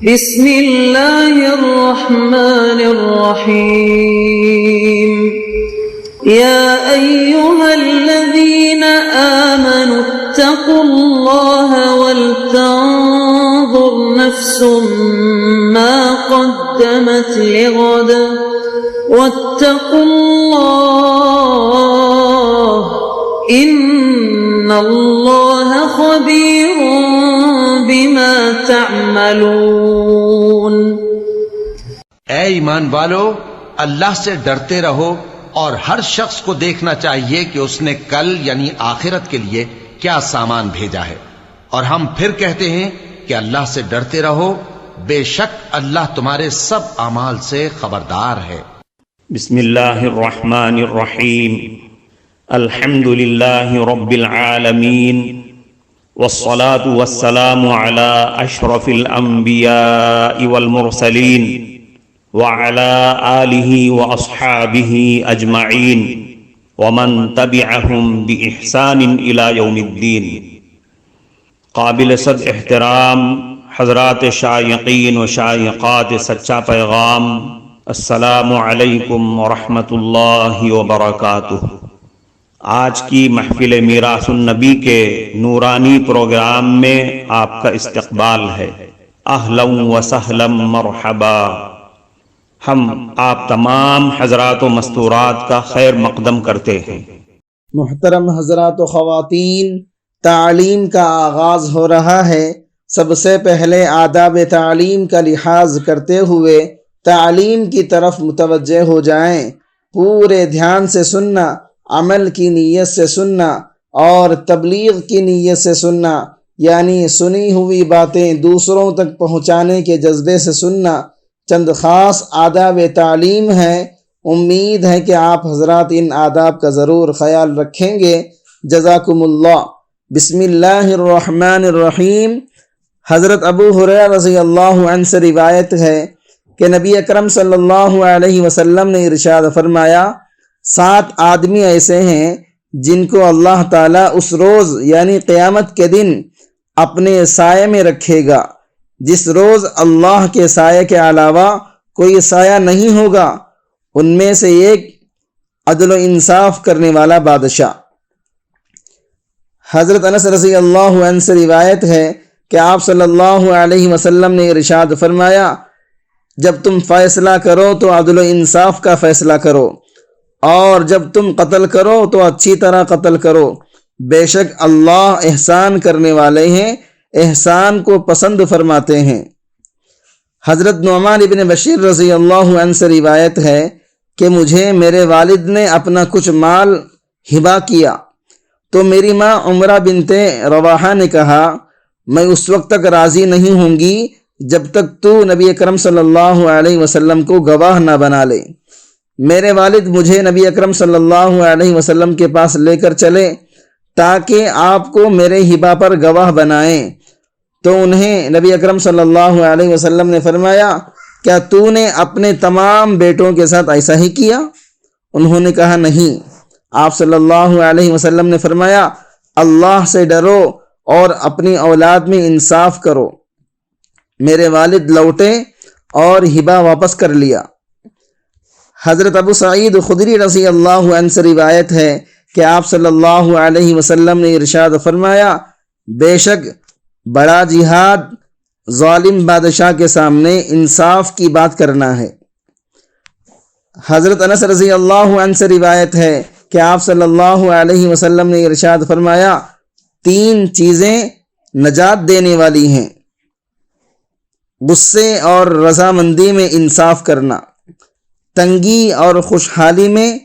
بسم اللہ الرحمن الرحیم یا ایہا الذین آمنوا اتقوا اللہ ولتنظر نفس ما قدمت لغد واتقوا اللہ ان اللہ خبیر بما تعملون۔ اے ایمان والو، اللہ سے ڈرتے رہو اور ہر شخص کو دیکھنا چاہیے کہ اس نے کل یعنی آخرت کے لیے کیا سامان بھیجا ہے، اور ہم پھر کہتے ہیں کہ اللہ سے ڈرتے رہو، بے شک اللہ تمہارے سب اعمال سے خبردار ہے۔ بسم اللہ الرحمن الرحیم، الحمد للہ رب العالمین، والصلاة والسلام على اشرف الانبیاء والمرسلین وعلى آلہ واصحابہ اجمعین ومن تبعہم بإحسان الى یوم الدین۔ قابل صد احترام حضرات شائقین و شائقات سچا پیغام، السلام علیکم ورحمۃ اللہ وبرکاتہ۔ آج کی محفل میراث النبی کے نورانی پروگرام میں آپ کا استقبال ہے۔ اہلا و سہلا مرحبا۔ ہم آپ تمام حضرات و مستورات کا خیر مقدم کرتے ہیں۔ محترم حضرات و خواتین، تعلیم کا آغاز ہو رہا ہے۔ سب سے پہلے آداب تعلیم کا لحاظ کرتے ہوئے تعلیم کی طرف متوجہ ہو جائیں۔ پورے دھیان سے سننا، عمل کی نیت سے سننا اور تبلیغ کی نیت سے سننا، یعنی سنی ہوئی باتیں دوسروں تک پہنچانے کے جذبے سے سننا چند خاص آداب تعلیم ہیں۔ امید ہے کہ آپ حضرات ان آداب کا ضرور خیال رکھیں گے۔ جزاکم اللہ۔ بسم اللہ الرحمن الرحیم۔ حضرت ابو ہریرہ رضی اللہ عنہ سے روایت ہے کہ نبی اکرم صلی اللہ علیہ وسلم نے ارشاد فرمایا، 7 آدمی ایسے ہیں جن کو اللہ تعالیٰ اس روز یعنی قیامت کے دن اپنے سائے میں رکھے گا، جس روز اللہ کے سائے کے علاوہ کوئی سایہ نہیں ہوگا۔ ان میں سے ایک عدل و انصاف کرنے والا بادشاہ۔ حضرت انس رضی اللہ عنہ سے روایت ہے کہ آپ صلی اللہ علیہ وسلم نے ارشاد فرمایا، جب تم فیصلہ کرو تو عدل و انصاف کا فیصلہ کرو، اور جب تم قتل کرو تو اچھی طرح قتل کرو، بے شک اللہ احسان کرنے والے ہیں، احسان کو پسند فرماتے ہیں۔ حضرت نعمان ابن بشیر رضی اللہ عنہ سے روایت ہے کہ مجھے میرے والد نے اپنا کچھ مال ہبہ کیا، تو میری ماں عمرہ بنت رواحہ نے کہا، میں اس وقت تک راضی نہیں ہوں گی جب تک تو نبی اکرم صلی اللہ علیہ وسلم کو گواہ نہ بنا لے۔ میرے والد مجھے نبی اکرم صلی اللہ علیہ وسلم کے پاس لے کر چلے تاکہ آپ کو میرے ہبہ پر گواہ بنائیں، تو انہیں نبی اکرم صلی اللہ علیہ وسلم نے فرمایا، کیا تو نے اپنے تمام بیٹوں کے ساتھ ایسا ہی کیا؟ انہوں نے کہا نہیں۔ آپ صلی اللہ علیہ وسلم نے فرمایا، اللہ سے ڈرو اور اپنی اولاد میں انصاف کرو۔ میرے والد لوٹے اور ہبہ واپس کر لیا۔ حضرت ابو سعید خدری رضی اللہ عنہ سے روایت ہے کہ آپ صلی اللہ علیہ وسلم نے ارشاد فرمایا، بے شک بڑا جہاد ظالم بادشاہ کے سامنے انصاف کی بات کرنا ہے۔ حضرت انس رضی اللہ عنہ سے روایت ہے کہ آپ صلی اللہ علیہ وسلم نے ارشاد فرمایا، 3 چیزیں نجات دینے والی ہیں، غصے اور رضامندی میں انصاف کرنا، تنگی اور خوشحالی میں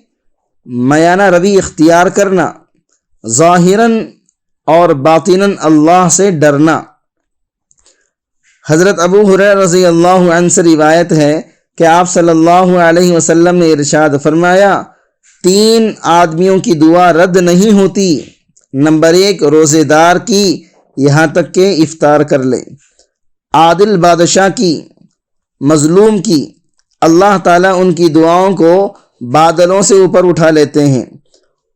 میانہ روی اختیار کرنا، ظاہراً اور باطناً اللہ سے ڈرنا۔ حضرت ابو ہریرہ رضی اللہ عنہ سے روایت ہے کہ آپ صلی اللہ علیہ وسلم نے ارشاد فرمایا، 3 آدمیوں کی دعا رد نہیں ہوتی۔ نمبر 1 روزے دار کی یہاں تک کہ افطار کر لے، عادل بادشاہ کی، مظلوم کی، اللہ تعالیٰ ان کی دعاؤں کو بادلوں سے اوپر اٹھا لیتے ہیں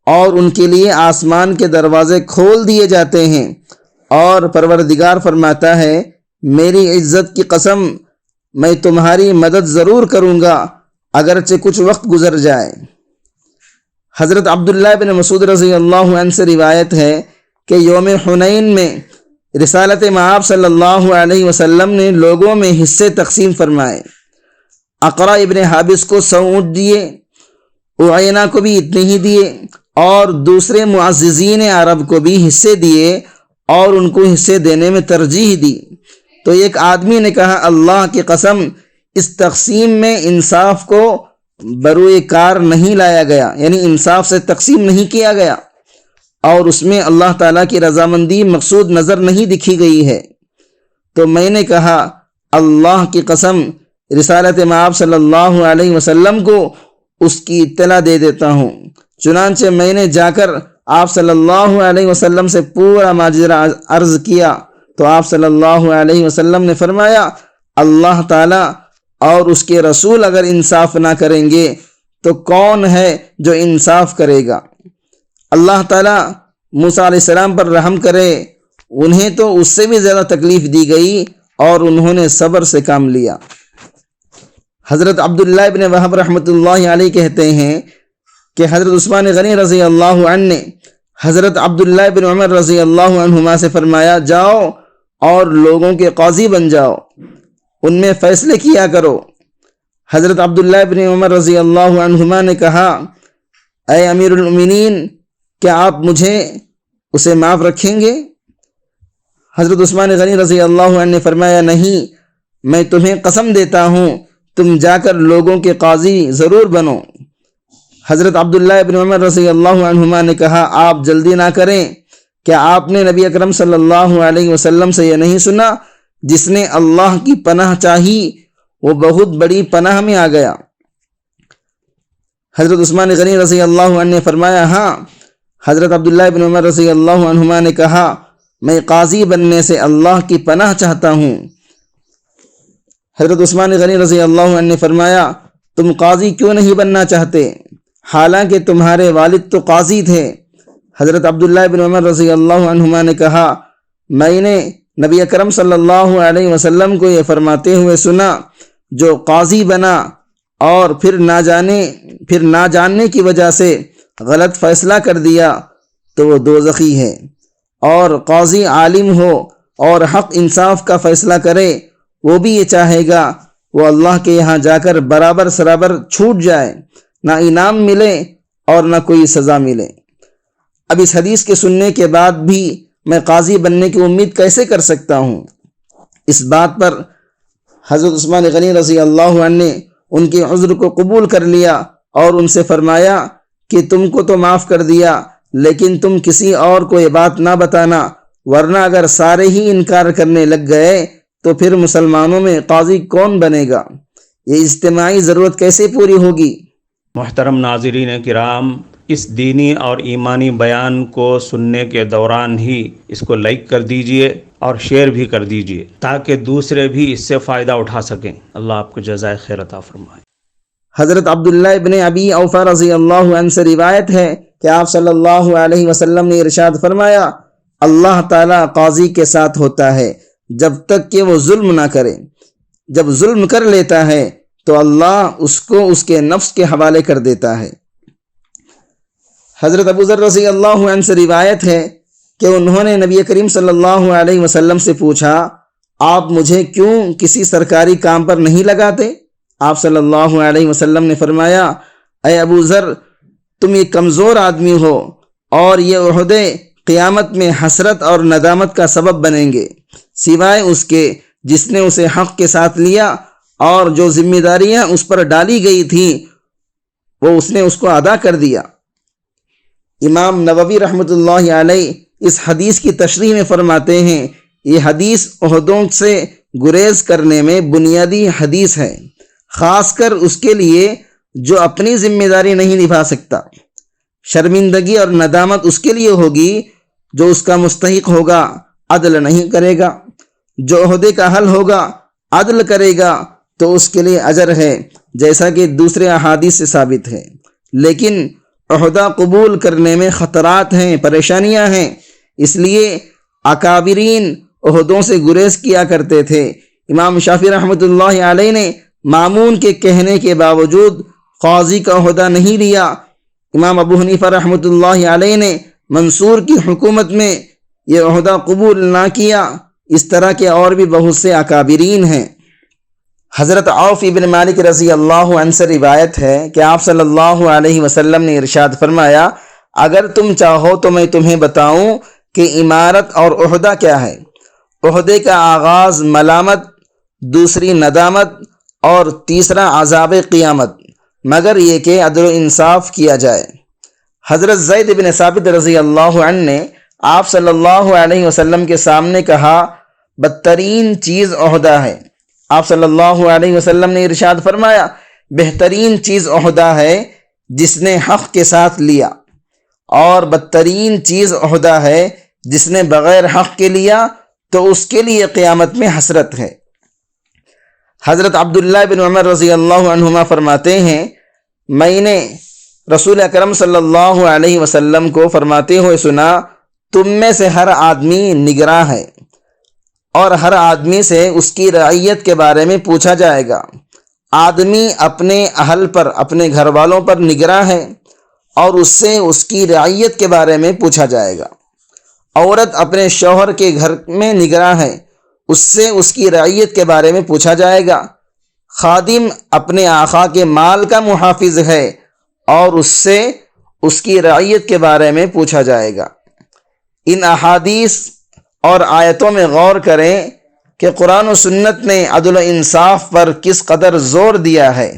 اور ان کے لیے آسمان کے دروازے کھول دیے جاتے ہیں، اور پروردگار فرماتا ہے میری عزت کی قسم میں تمہاری مدد ضرور کروں گا اگرچہ کچھ وقت گزر جائے۔ حضرت عبداللہ بن مسعود رضی اللہ عنہ سے روایت ہے کہ یوم حنین میں رسالت مآب صلی اللہ علیہ وسلم نے لوگوں میں حصے تقسیم فرمائے۔ اقرا ابن حابس کو 100 اونٹ دیے، اعینہ کو بھی اتنے ہی دیے، اور دوسرے معززین عرب کو بھی حصے دیے اور ان کو حصے دینے میں ترجیح دی۔ تو ایک آدمی نے کہا اللہ کی قسم اس تقسیم میں انصاف کو بروئے کار نہیں لایا گیا، یعنی انصاف سے تقسیم نہیں کیا گیا، اور اس میں اللہ تعالیٰ کی رضامندی مقصود نظر نہیں دکھی گئی ہے۔ تو میں نے کہا اللہ کی قسم رسالت مآب صلی اللہ علیہ وسلم کو اس کی اطلاع دے دیتا ہوں۔ چنانچہ میں نے جا کر آپ صلی اللہ علیہ وسلم سے پورا ماجرا عرض کیا تو آپ صلی اللہ علیہ وسلم نے فرمایا اللہ تعالیٰ اور اس کے رسول اگر انصاف نہ کریں گے تو کون ہے جو انصاف کرے گا؟ اللہ تعالیٰ موسیٰ علیہ السلام پر رحم کرے، انہیں تو اس سے بھی زیادہ تکلیف دی گئی اور انہوں نے صبر سے کام لیا۔ حضرت عبداللہ ابن وہب رحمۃ اللہ علیہ کہتے ہیں کہ حضرت عثمان غنی رضی اللہ عنہ نے حضرت عبداللہ بن عمر رضی اللہ عنہما سے فرمایا جاؤ اور لوگوں کے قاضی بن جاؤ، ان میں فیصلے کیا کرو۔ حضرت عبداللہ بن عمر رضی اللہ عنہما نے کہا اے امیر المؤمنین کیا آپ مجھے اسے معاف رکھیں گے؟ حضرت عثمان غنی رضی اللہ عنہ نے فرمایا نہیں، میں تمہیں قسم دیتا ہوں تم جا کر لوگوں کے قاضی ضرور بنو۔ حضرت عبداللہ ابن عمر رضی اللہ عنہما نے کہا آپ جلدی نہ کریں، کیا آپ نے نبی اکرم صلی اللہ علیہ وسلم سے یہ نہیں سنا جس نے اللہ کی پناہ چاہی وہ بہت بڑی پناہ میں آ گیا؟ حضرت عثمان غنی رضی اللہ عنہ نے فرمایا ہاں۔ حضرت عبداللہ ابن عمر رضی اللہ عنہما نے کہا میں قاضی بننے سے اللہ کی پناہ چاہتا ہوں۔ حضرت عثمان غنی رضی اللہ عنہ نے فرمایا تم قاضی کیوں نہیں بننا چاہتے حالانکہ تمہارے والد تو قاضی تھے؟ حضرت عبداللہ بن عمر رضی اللہ عنہما نے کہا میں نے نبی اکرم صلی اللہ علیہ وسلم کو یہ فرماتے ہوئے سنا جو قاضی بنا اور پھر نہ جاننے کی وجہ سے غلط فیصلہ کر دیا تو وہ دوزخی ہے، اور قاضی عالم ہو اور حق انصاف کا فیصلہ کرے وہ بھی یہ چاہے گا وہ اللہ کے یہاں جا کر برابر سرابر چھوٹ جائے، نہ انعام ملے اور نہ کوئی سزا ملے۔ اب اس حدیث کے سننے کے بعد بھی میں قاضی بننے کی امید کیسے کر سکتا ہوں؟ اس بات پر حضرت عثمان غنی رضی اللہ عنہ نے ان کے عذر کو قبول کر لیا اور ان سے فرمایا کہ تم کو تو معاف کر دیا لیکن تم کسی اور کو یہ بات نہ بتانا، ورنہ اگر سارے ہی انکار کرنے لگ گئے تو پھر مسلمانوں میں قاضی کون بنے گا؟ یہ اجتماعی ضرورت کیسے پوری ہوگی؟ محترم ناظرین کرام، اس دینی اور ایمانی بیان کو سننے کے دوران ہی اس کو لائک کر دیجئے اور شیئر بھی کر دیجئے تاکہ دوسرے بھی اس سے فائدہ اٹھا سکیں۔ اللہ آپ کو جزائے خیر عطا فرمائے۔ حضرت عبداللہ ابن ابی اوفا رضی اللہ عنہ سے روایت ہے کہ آپ صلی اللہ علیہ وسلم نے ارشاد فرمایا اللہ تعالیٰ قاضی کے ساتھ ہوتا ہے جب تک کہ وہ ظلم نہ کرے، جب ظلم کر لیتا ہے تو اللہ اس کو اس کے نفس کے حوالے کر دیتا ہے۔ حضرت ابو ذر رضی اللہ عنہ سے روایت ہے کہ انہوں نے نبی کریم صلی اللہ علیہ وسلم سے پوچھا آپ مجھے کیوں کسی سرکاری کام پر نہیں لگاتے؟ آپ صلی اللہ علیہ وسلم نے فرمایا اے ابو ذر تم ایک کمزور آدمی ہو اور یہ عہدے قیامت میں حسرت اور ندامت کا سبب بنیں گے سوائے اس کے جس نے اسے حق کے ساتھ لیا اور جو ذمہ داریاں اس پر ڈالی گئی تھیں وہ اس نے اس کو ادا کر دیا۔ امام نووی رحمۃ اللہ علیہ اس حدیث کی تشریح میں فرماتے ہیں یہ حدیث عہدوں سے گریز کرنے میں بنیادی حدیث ہے، خاص کر اس کے لیے جو اپنی ذمہ داری نہیں نبھا سکتا۔ شرمندگی اور ندامت اس کے لیے ہوگی جو اس کا مستحق ہوگا، عدل نہیں کرے گا۔ جو عہدے کا حل ہوگا، عدل کرے گا تو اس کے لیے اجر ہے، جیسا کہ دوسرے احادیث سے ثابت ہے۔ لیکن عہدہ قبول کرنے میں خطرات ہیں، پریشانیاں ہیں، اس لیے اکابرین عہدوں سے گریز کیا کرتے تھے۔ امام شافعی رحمۃ اللہ علیہ نے مامون کے کہنے کے باوجود قاضی کا عہدہ نہیں لیا۔ امام ابو حنیفہ رحمۃ اللہ علیہ نے منصور کی حکومت میں یہ عہدہ قبول نہ کیا۔ اس طرح کے اور بھی بہت سے اکابرین ہیں۔ حضرت عوف بن مالک رضی اللہ عنہ سے روایت ہے کہ آپ صلی اللہ علیہ وسلم نے ارشاد فرمایا، اگر تم چاہو تو میں تمہیں بتاؤں کہ امارت اور عہدہ کیا ہے۔ عہدے کا آغاز ملامت، دوسری ندامت اور تیسرا عذاب قیامت، مگر یہ کہ عدل و انصاف کیا جائے۔ حضرت زید بن ثابت رضی اللہ عنہ نے آپ صلی اللہ علیہ وسلم کے سامنے کہا، بدترین چیز عہدہ ہے۔ آپ صلی اللہ علیہ وسلم نے ارشاد فرمایا، بہترین چیز عہدہ ہے جس نے حق کے ساتھ لیا، اور بدترین چیز عہدہ ہے جس نے بغیر حق کے لیا تو اس کے لیے قیامت میں حسرت ہے۔ حضرت عبداللہ بن عمر رضی اللہ عنہما فرماتے ہیں، میں نے رسول اکرم صلی اللہ علیہ وسلم کو فرماتے ہوئے سنا، تم میں سے ہر آدمی نگراں ہے، اور ہر آدمی سے اس کی رعیت کے بارے میں پوچھا جائے گا۔ آدمی اپنے اہل پر، اپنے گھر والوں پر نگراں ہے، اور اس سے اس کی رعیت کے بارے میں پوچھا جائے گا۔ عورت اپنے شوہر کے گھر میں نگراں ہے، اس سے اس کی رعیت کے بارے میں پوچھا جائے گا۔ خادم اپنے آقا کے مال کا محافظ ہے، اور اس سے اس کی رعیت کے بارے میں پوچھا جائے گا۔ ان احادیث اور آیتوں میں غور کریں کہ قرآن و سنت نے عدل و انصاف پر کس قدر زور دیا ہے،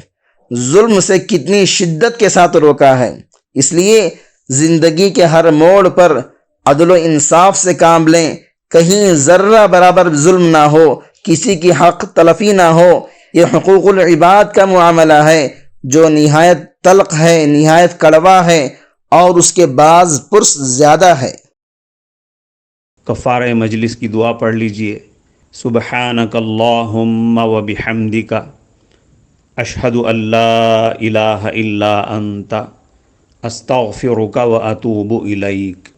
ظلم سے کتنی شدت کے ساتھ روکا ہے۔ اس لیے زندگی کے ہر موڑ پر عدل و انصاف سے کام لیں، کہیں ذرہ برابر ظلم نہ ہو، کسی کی حق تلفی نہ ہو۔ یہ حقوق العباد کا معاملہ ہے جو نہایت تلخ ہے، نہایت کڑوا ہے، اور اس کے بعض پرس زیادہ ہے۔ کفارہ مجلس کی دعا پڑھ لیجئے۔ سبحانک اللہم و بحمدک، اشہد ان لا الہ الا انت، استغفرک و اتوب الیک۔